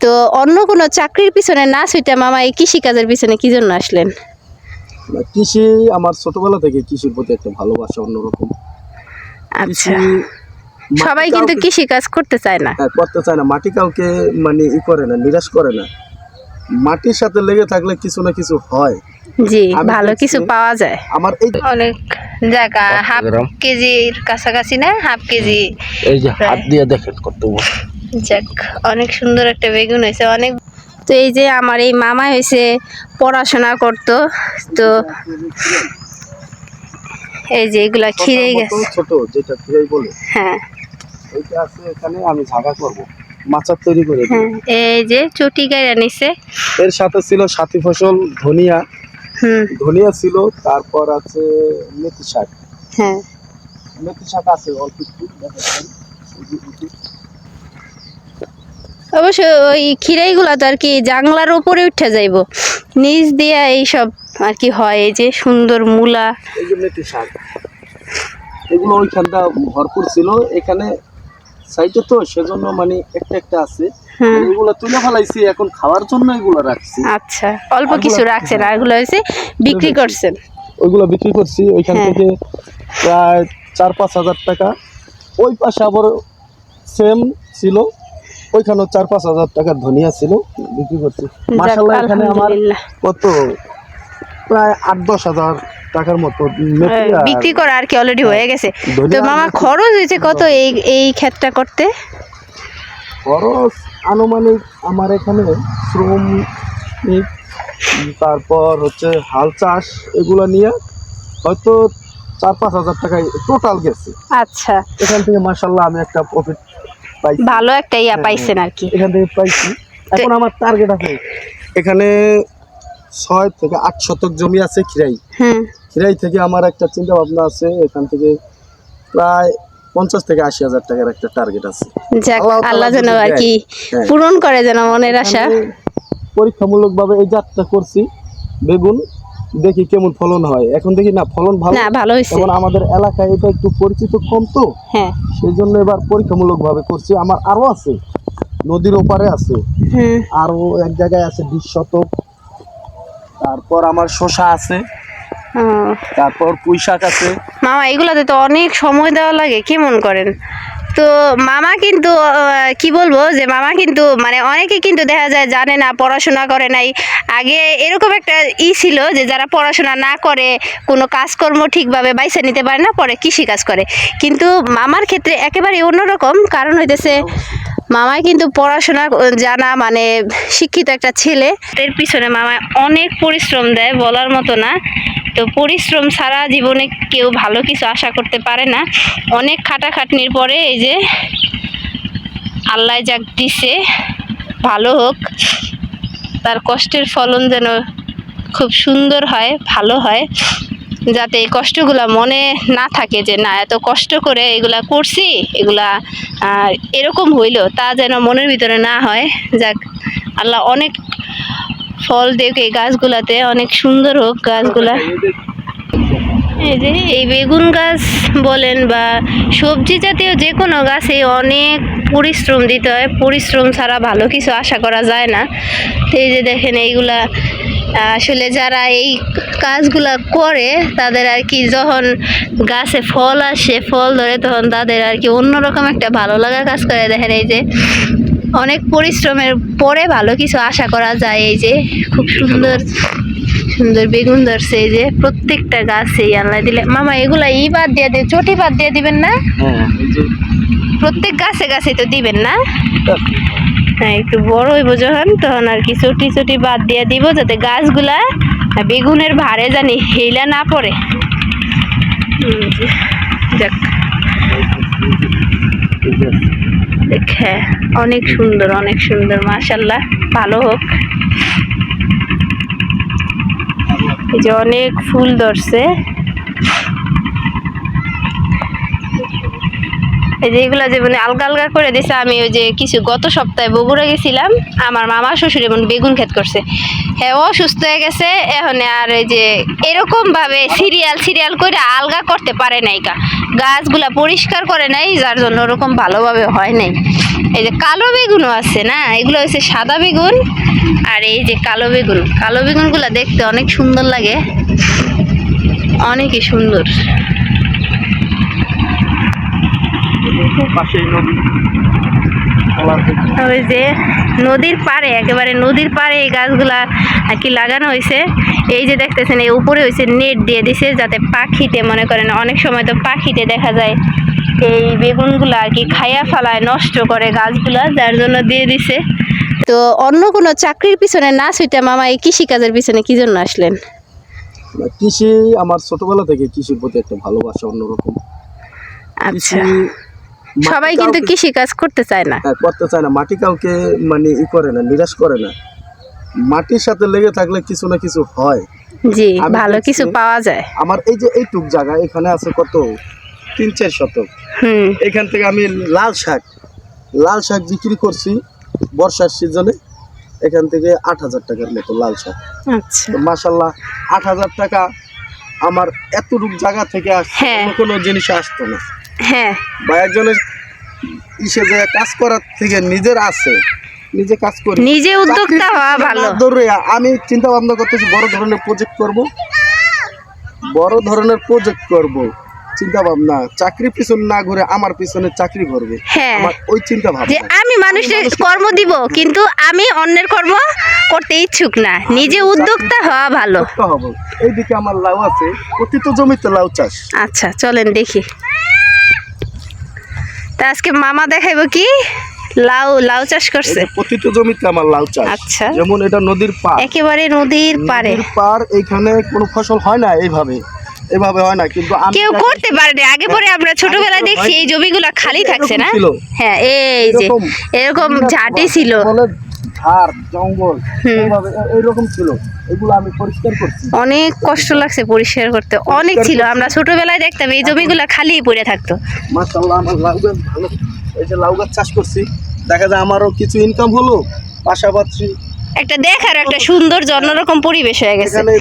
তো অন্য কোনো চাকরির পিছনে না ছুটে মামা এই কৃষিকাজের পিছনে কি জন্য আসলেন? কৃষি আমার ছোটবেলা থেকে কৃষির প্রতি একটা ভালোবাসা অন্যরকম। আচ্ছা, মাটি সবাই কিন্তু কাউকে- কৃষি কাজ করতে চায় না। হ্যাঁ, করতে চায় না, মাটি কাউকে মানে করে না, নিরাশ করে না। মাটির সাথে লেগে থাকলে কিছু না কিছু হয়। জি, আমি ভালো দেখছি, কিছু পাওয়া যায়। আমার এই অনেক জায়গা হাফ কেজির কাছাকাছি না, হাফ কেজি। এই যে হাত দিয়ে দেখেন কত যাক, অনেক সুন্দর একটা বেগুন হয়েছে অনেক। তো এই যে আমার এই মামা হয়েছে পড়াশোনা করতো, তো এই যে এগুলা খিরে গেছে। ছোট যেটা খিরাই বলে, হ্যাঁ এইটা আছে এখানে, আমি ঝাগা করব, মাচা তৈরি করে দেব। হ্যাঁ, এই যে চটি গাইরা নিছে। এর সাথে ছিল সাথী ফসল ধনিয়া, ধনিয়া ছিল, তারপর আছে মেথি শাক। হ্যাঁ, মেথি শাক আছে অল্প একটু, দেখেন অবশ্য ওই খিরাইগুলা তো আর কি জাংলার উপরে উঠে যাইব, নিচ দিয়ে এইসব আর কি হয়। এই যে সুন্দর মূলা, এই যে মেথি শাক, এগুলো ওইখানটা ভরপুর ছিল, এখানে সাইডে তো সেজন্য মানে একটা একটা আছে, হুম। এগুলো তুলে ফেলাইছি, এখন খাওয়ার জন্য এগুলো রাখছি। আচ্ছা, অল্প কিছু রাখছেন, আর এগুলো হয়েছে বিক্রি করছেন। ওইগুলো বিক্রি করছি ওইখান হ্যাঁ। থেকে প্রায় 4-5 হাজার টাকা। ওই পাশে আবার সেম ছিল, ওইখানেও 4-5 হাজার টাকার ধনিয়া ছিল, বিক্রি করছি। মাশাআল্লাহ, এখানে আমার আলহামদুলিল্লাহ। কত প্রায় 8-10 হাজার টাকার মতো মেথি আর বিক্রি করা আর কি অলরেডি হয়ে গেছে। তো ধনিয়া মামা মেথি। খরচ হয়েছে কত এই এই ক্ষেতটা করতে? খরচ আনুমানিক আমার এখানে শ্রমিক, তারপর হচ্ছে হাল চাষ, এগুলো নিয়ে হয়তো 4-5 হাজার টাকায় টোটাল গেছে। আচ্ছা, এখান থেকে মাশাআল্লাহ আমি একটা প্রফিট পাইছি, ভালো একটা পাইছেন আর কি। এখান থেকে পাইছি। এখন আমার টার্গেট আছে, এখানে 6 থেকে 8 শতক জমি আছে খিরাই। খিরাই থেকে আমার একটা চিন্তা ভাবনা আছে, এখান থেকে প্রায় 50 থেকে 80 হাজার টাকার একটা টার্গেট আছে। যাক, আল্লাহ আল্লাহ যেন যদি আর কি হ্যাঁ। পূরণ করে, যেন মনের আশা। এখানে পরীক্ষামূলকভাবে এই যাত্রা করছি, বেগুন দেখি কেমন ফলন হয়। এখন দেখি না, ফলন ভালো, না ভালো হয়েছে। এখন আমাদের এলাকায় এটা একটু পরিচিত কম, তো হ্যাঁ, সেই জন্য এবার পরীক্ষামূলকভাবে করছি। আমার আরো আছে, নদীর ওপারে আছে, আরো এক জায়গায় আছে 20 শতক। তারপর আমার শসা আছে, তারপর পুঁই শাক আছে। মামা এগুলাতে তো অনেক সময় দেওয়া লাগে, কেমন করেন? তো মামা কিন্তু কি বলবো, যে মামা কিন্তু মানে অনেকে কিন্তু দেখা যায় জানে না, পড়াশোনা করে নাই। আগে এরকম একটা ছিল যে যারা পড়াশোনা না করে, কোনো কাজকর্ম ঠিকভাবে বাইছে নিতে পারে না, পরে কৃষি কাজ করে। কিন্তু মামার ক্ষেত্রে একেবারে অন্যরকম, কারণ হইতেছে মামাই কিন্তু পড়াশোনা জানা, মানে শিক্ষিত একটা ছেলে। এর পিছনে মামা অনেক পরিশ্রম দেয়, বলার মতো না। তো পরিশ্রম ছাড়া জীবনে কেউ ভালো কিছু আশা করতে পারে না। অনেক খাটাখাটনির পরে এই যে আল্লাহ যাক দিছে, ভালো হোক, তার কষ্টের ফলন যেন খুব সুন্দর হয়, ভালো হয়, যাতে এই কষ্টগুলা মনে না থাকে যে না এত কষ্ট করে এগুলা করছি, এগুলা এরকম হইলো, তা যেন মনের ভিতরে না হয়। যাক, আল্লাহ অনেক ফল দেখ এই গাছগুলাতে, অনেক সুন্দর হোক গাছগুলা। এই যে এই বেগুন গাছ বলেন বা সবজি জাতীয় যে কোনো গাছে অনেক পরিশ্রম দিতে হয়, পরিশ্রম ছাড়া ভালো কিছু আশা করা যায় না। তো এই যে দেখেন এইগুলা আসলে যারা এই কাজগুলা করে তাদের আর কি যখন গাছে ফল আসে, ফল ধরে, তখন তাদের আর কি অন্যরকম একটা ভালো লাগা কাজ করে। দেখেন এই যে অনেক পরিশ্রমের পরে ভালো কিছু আশা করা যায়। এই যে খুব সুন্দর সুন্দর বেগুন ধরছে, এই যে প্রত্যেকটা গাছে আল্লাহ দিলে। মামা এগুলা বাদ দিয়ে দিয়ে চটি বাদ দিয়ে দিবেন না? প্রত্যেক গাছে গাছে তো দিবেন না? হ্যাঁ, একটু বড় হইব যখন, তখন আর কি চটি চটি বাদ দিয়ে দিব, যাতে গাছগুলা বেগুনের ভারে জানি হেলা না পড়ে। যাক, দেখে অনেক সুন্দর, অনেক সুন্দর, মাশাআল্লাহ, ভালো হোক। এই যে অনেক ফুল ধরছে, এই যে এগুলা যে মানে আলগা আলগা করে দিছে। আমি ওই যে কিছু গত সপ্তাহে বগুড়া গেছিলাম, আমার মামা শ্বশুর এমন বেগুন ক্ষেত করছে, হ্যাঁ অসুস্থ হয়ে গেছে এখন। আর এই যে এরকম ভাবে সিরিয়াল সিরিয়াল করে আলগা করতে পারে নাই, গাছগুলা পরিষ্কার করে নাই, যার জন্য ওরকম ভালোভাবে হয় নাই। এই যে কালো বেগুনও আছে না, এগুলো হচ্ছে সাদা বেগুন, আর এই যে কালো বেগুন। কালো বেগুনগুলো দেখতে অনেক সুন্দর লাগে, অনেকই সুন্দর। পাশেই নদী, ওই যে নদীর পাড়ে, একেবারে নদীর পাড়ে এই গাছগুলা আর কি লাগানো হয়েছে। এই যে দেখতেছেন এই উপরে হয়েছে নেট দিয়ে দিছে, যাতে পাখিতে মনে করেন অনেক সময় তো পাখিতে দেখা যায় এই বেগুনগুলা আর কি খাইয়া ফেলায়, নষ্ট করে গাছগুলা, যার জন্য দিয়ে দিছে। তো অন্য কোনো চাকরির পিছনে না ছুটে মামা এই কৃষিকাজের পিছনে কি জন্য আসলেন? কৃষি আমার ছোটবেলা থেকে কৃষির প্রতি একটা ভালোবাসা অন্যরকম। আচ্ছা, কৃষি সবাই কিন্তু কৃষি কাজ করতে চায় না। করতে চায় না, মাটি কাউকে মানে করে না, নিরাশ করে না। মাটির সাথে লেগে থাকলে কিছু না কিছু হয়। জি, আমি ভালো দেখছি, কিছু পাওয়া যায়। আমার এই যে এইটুক জায়গা, এখানে আছে কত 3-4 শতক। এখান থেকে আমি লাল শাক বিক্রি করছি বর্ষার সিজনে, এখান থেকে 8,000 টাকার মতো লাল শাক। আচ্ছা, মাশাল্লাহ 8,000 টাকা আমার এতটুক জায়গা থেকে আসছে, হ্যাঁ। কোনো জিনিস আসতো না। হ্যাঁ, বা একজনের ইসে যে কাজ করার থেকে নিজের আছে, নিজে কাজ করি, নিজে উদ্যোক্তা হওয়া ভালো। ধরে আমি চিন্তা ভাবনা করতেছি বড় ধরনের প্রজেক্ট করব, চিন্তা ভাবনা, চাকরি পিছনে না ঘুরে আমার পিছনে চাকরি করবে। হ্যাঁ, আমার ওই চিন্তা যে ভাবনা, আমি মানুষের কর্ম দিব, কিন্তু আমি অন্যের কর্ম করতে ইচ্ছুক না, নিজে উদ্যোক্তা হওয়া ভালো। হবে। এইদিকে আমার লাউ আছে, প্রতিটা জমিতে লাউ চাষ। আচ্ছা, চলেন দেখি। তা আজকে মামা দেখাইবো কি লাউ চাষ করছে। এটা প্রতিটা জমিতে আমার লাউ চাষ। আচ্ছা, যেমন এটা নদীর পার, একেবারে নদীর পাড়ে। এইখানে কোনো ফসল হয় না, এইভাবে হয় না, কিন্তু আমি কেউ করতে পারে না। আগে পরে আমরা ছোটবেলায় দেখছি এই জমিগুলো খালি থাকছে না। ছিল। হ্যাঁ, এই যে এরকম ঝাঁটি ছিল, ঝাড় জঙ্গল এইরকম ছিল, এগুলো আমি পরিষ্কার করছি। অনেক কষ্ট লাগছে পরিষ্কার করতে, অনেক ছিল। আমরা ছোটবেলায় দেখতাম এই জমিগুলো খালি পড়ে থাকতো। মাশাআল্লাহ আমার লাউ গাছ ভালো, এই যে লাউ গাছ চাষ করছি, দেখা যায় আমারও কিছু ইনকাম হলো, পাশাপাশি একটা দেখার একটা সুন্দর অন্যরকম পরিবেশ হয়ে গেছে। এখানে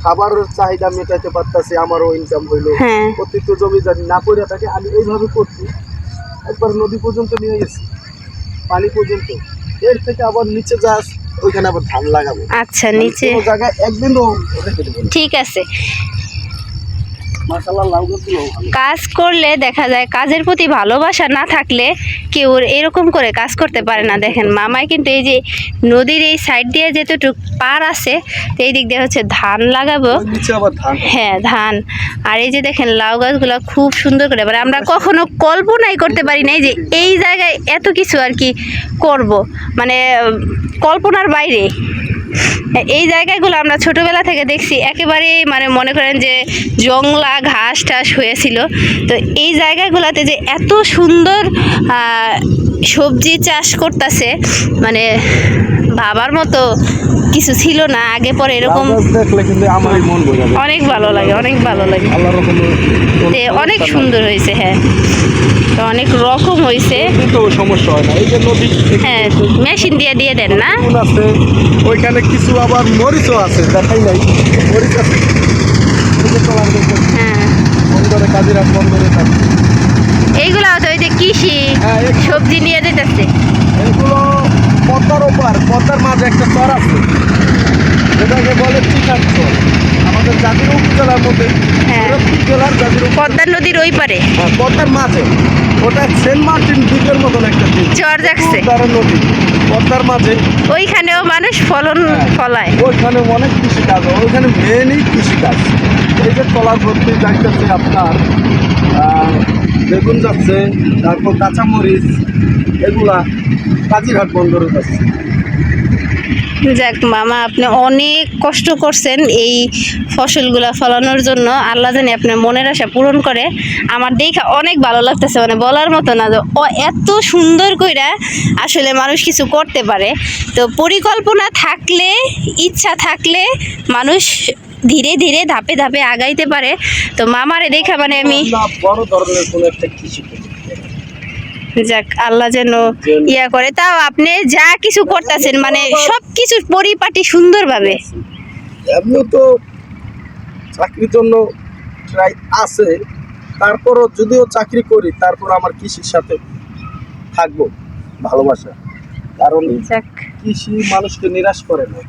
খাবারের চাহিদা মেটাতে পারতাছি, আমারও ইনকাম হইলো। হ্যাঁ, প্রত্যেকটা জমি যদি না পড়ে থাকে আমি এইভাবে করছি, একবার নদী পর্যন্ত নিয়ে গেছি, পানি পর্যন্ত, এর থেকে আবার নিচে যাস, ওইখানে আবার ধান লাগাবো। আচ্ছা, নিচে কোনো জায়গায় একদিনও রেখে দেবো না। ঠিক আছে। মাশাআল্লাহ লাউ গাছগুলো ভালো। কাজ করলে দেখা যায় কাজের প্রতি ভালোবাসা না থাকলে কেউ এরকম করে কাজ করতে পারে না। দেখেন মামাই কিন্তু এই যে নদীর এই সাইড দিয়ে যেতটুক পার আছে, তো এই দিক দিয়ে হচ্ছে ধান লাগাবো। ওই নিচে আবার ধান। হ্যাঁ, ধান। আর এই যে দেখেন লাউ গাছগুলো খুব সুন্দর করে, মানে আমরা কখনো কল্পনাই করতে পারি নাই যে এই জায়গায় এত কিছু আর কি করব, মানে কল্পনার বাইরে। এই জায়গাগুলো আমরা ছোটবেলা থেকে দেখছি, একেবারে মানে মনে করেন যে জংলা ঘাস টাস হয়েছিল। তো এই জায়গাগুলোতে যে এত সুন্দর সবজি চাষ করতেছে, মানে ভাবার মতো কিছু ছিল না আগে পরে এরকম। লাউ গাছ দেখলে কিন্তু আমারই মন ভরে যাবে। অনেক ভালো লাগে, অনেক ভালো লাগে। আল্লাহর রহমতে অনেক সুন্দর হয়েছে। হ্যাঁ, তো অনেক রকম হয়েছে। তো সমস্যা হয় না, এই যে নদী, হ্যাঁ, মেশিন দিয়ে দেন না। কোন আছে ওইখানে কিছু, আবার মরিচও আছে, দেখাই নাই, মরিচ আছে। এই যে কলার গাছ, হ্যাঁ, বন্দরে কাজিরাট বন্দরে থাকে। এইগুলো তো ওই যে কৃষি হ্যাঁ, সবজি নিয়ে যেতেছে। এগুলো পদ্মার ওপার, পদ্মার মাঝে একটা চর আছে, এটাকে বলে চিকার চর। আমাদের জাতির উপজেলার মধ্যে, হ্যাঁ, জেলার জাতির পদ্মা নদীর ওই পারে পদ্মার মাঝে, ওটা সেন্ট মার্টিন দ্বীপের মতন একটা দ্বীপ, চর দেখছে। নদী পদ্মার মাঝে, ওইখানেও মানুষ ফলায়। ওইখানে অনেক কৃষিকাজ, ওইখানে মেনই কৃষিকাজ। এই যে কলার ভর্তি যাইতেছে আপনার, বেগুন যাচ্ছে, তারপর কাঁচামরিচ, এগুলা কাজিরহাট বন্দরে যাচ্ছে। যাক মামা, আপনি অনেক কষ্ট করছেন এই ফসলগুলা ফলানোর জন্য। আল্লাহ জানি আপনার মনের আশা পূরণ করে। আমার দেখা অনেক ভালো লাগতেছে, মানে বলার মতো না যে এত সুন্দর কইরা আসলে মানুষ কিছু করতে পারে। তো পরিকল্পনা থাকলে, ইচ্ছা থাকলে মানুষ ধীরে ধীরে ধাপে ধাপে আগাইতে পারে। তো মামারে দেখা মানে আমি, বড় ধরনের কোনো একটা কৃষি, যাক আল্লাহ যেন ইয়া করে। তাও আপনি যা কিছু করতেছেন মানে সব কিছু পরিপাটি সুন্দরভাবে। এমনি তো চাকরির জন্য ট্রাই আছে, তারপরও যদিও চাকরি করি, তারপর আমার কৃষির সাথে থাকবো ভালোবাসা, কারণ যাক, কৃষি মানুষকে নিরাশ করে না।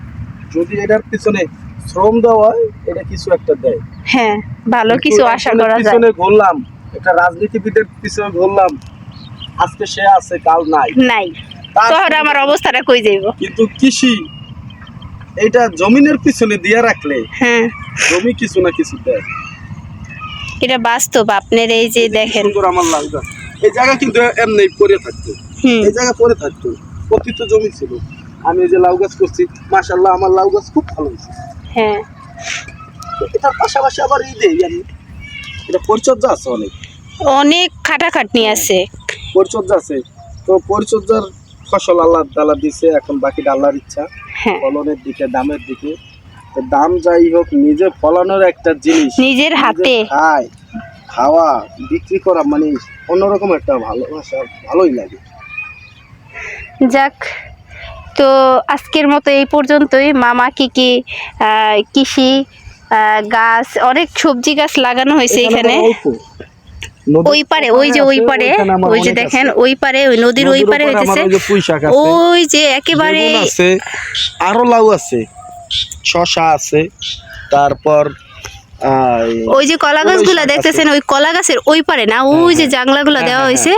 যদি এটার পিছনে শ্রম দেওয়া হয়, এটা কিছু একটা দেয়। হ্যাঁ, ভালো কিন্তু কিছু আশা একজনের করা যায়। পিছনে ঘুরলাম, একটা রাজনীতিবিদের পিছনে ঘুরলাম, আজকে সে আছে কাল নাই, নাই, তার তখন আমার অবস্থাটা কই যাইব। কিন্তু কৃষি এটা জমিনের পিছনে দিয়ে রাখলে হ্যাঁ, জমি কিছু না কিছু দেয়। এটা বাস্তব। আপনার এই যে এই যে কি দেখেন, সুন্দর আমার লাউ গাছ, এই জায়গা কিন্তু এমনি পড়ে থাকতো, হুম, এই জায়গা পড়ে থাকতো, পতিত জমি ছিল। আমি এই যে লাউ গাছ করছি, মাশাআল্লাহ আমার লাউ গাছ খুব ভালো হয়েছে। হ্যাঁ, তো এটার পাশাপাশি আবার এই দেই আমি, এটা পরিচর্যা আছে অনেক, অনেক খাটাখাটনি আছে। পরিচর্যা আছে। তো পরিচর্যার ফসল আল্লাহ তাআলা দিছে, এখন বাকিটা আল্লাহর ইচ্ছা। হ্যাঁ, ফলনের দিকে, দামের দিকে, তো দাম যাই হোক, নিজে ফলানোর একটা জিনিস, নিজের হাতে। খায়, খাওয়া, বিক্রি করা মানে অন্যরকম একটা ভালোবাসা, ভালোই লাগে। যাক, তো আজকের মতো এই পর্যন্তই। মামা কি কি কৃষি গাছ, অনেক সবজি গাছ লাগানো হয়েছে এখানে। আবার অল্প, নদীর ওই পারে, ওই যে ওই আছে, পারে, ওইখানে আমার ওই যে অনেক দেখেন আছে। ওই পারে, ওই নদীর ওই পারে ওপরে আমার হইতেছে, ওই যে পুঁই শাক আছে, ওই যে একেবারে বেগুন আছে, আরো লাউ আছে, শসা আছে, তারপর ওই যে কলা গাছগুলা দেখতেছেন, ওই কলা গাছের ওই পারে না, ওই যে জাংলাগুলা দেওয়া হয়েছে,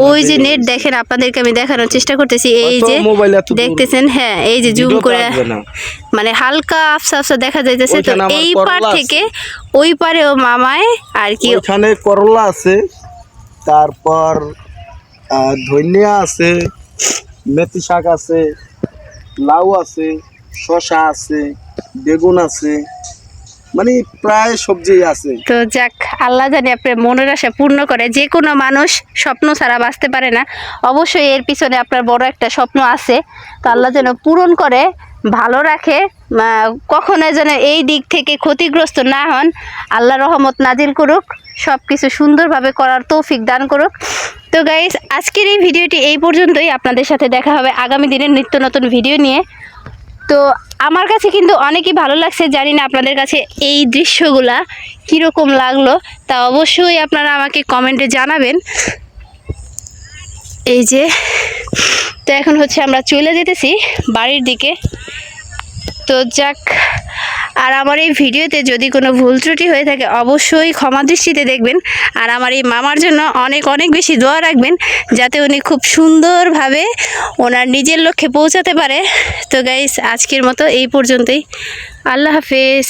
ওই যে নেট দেখেন, আপনাদেরকে আমি দেখানোর চেষ্টা করতেছি। এই যে দেখতেছেন, হ্যাঁ, এই যে জুম করে মানে হালকা আফসা আফসা দেখা যাইতেছে। তো এই পার থেকে ওই পারেও মামায় আর কি, ওখানে করলা আছে, তারপর ধনিয়া আছে, মেথি শাক আছে, লাউ আছে, শসা আছে, বেগুন আছে, মানে প্রায় সবজি আছে। তো যাক, আল্লাহ জানি আপনার মনের আশা পূর্ণ করে। যে কোনো মানুষ স্বপ্ন ছাড়া বাঁচতে পারে না, অবশ্যই এর পিছনে আপনার বড় একটা স্বপ্ন আছে। তো আল্লাহ যেন পূরণ করে, ভালো রাখে, কখনো যেন এই দিক থেকে ক্ষতিগ্রস্ত না হন। আল্লাহ রহমত নাজিল করুক, সব কিছু সুন্দরভাবে করার তৌফিক দান করুক। তো গাইস, আজকের এই ভিডিওটি এই পর্যন্তই। আপনাদের সাথে দেখা হবে আগামী দিনের নিত্য নতুন ভিডিও নিয়ে। তো আমার কাছে কিন্তু অনেকই ভালো লাগছে, জানি না আপনাদের কাছে এই দৃশ্যগুলা কীরকম লাগলো, তা অবশ্যই আপনারা আমাকে কমেন্টে জানাবেন। এই যে, তো এখন হচ্ছে আমরা চলে যেতেছি বাড়ির দিকে। তো যাক, আর আমার এই ভিডিওতে যদি কোনো ভুল ত্রুটি হয়ে থাকে অবশ্যই ক্ষমা দৃষ্টিতে দেখবেন। আর আমার এই মামার জন্য অনেক অনেক বেশি দোয়া রাখবেন, যাতে উনি খুব সুন্দরভাবে ওনার নিজের লক্ষ্যে পৌঁছাতে পারে। তো গাইস, আজকের মতো এই পর্যন্তই। আল্লাহ হাফেজ।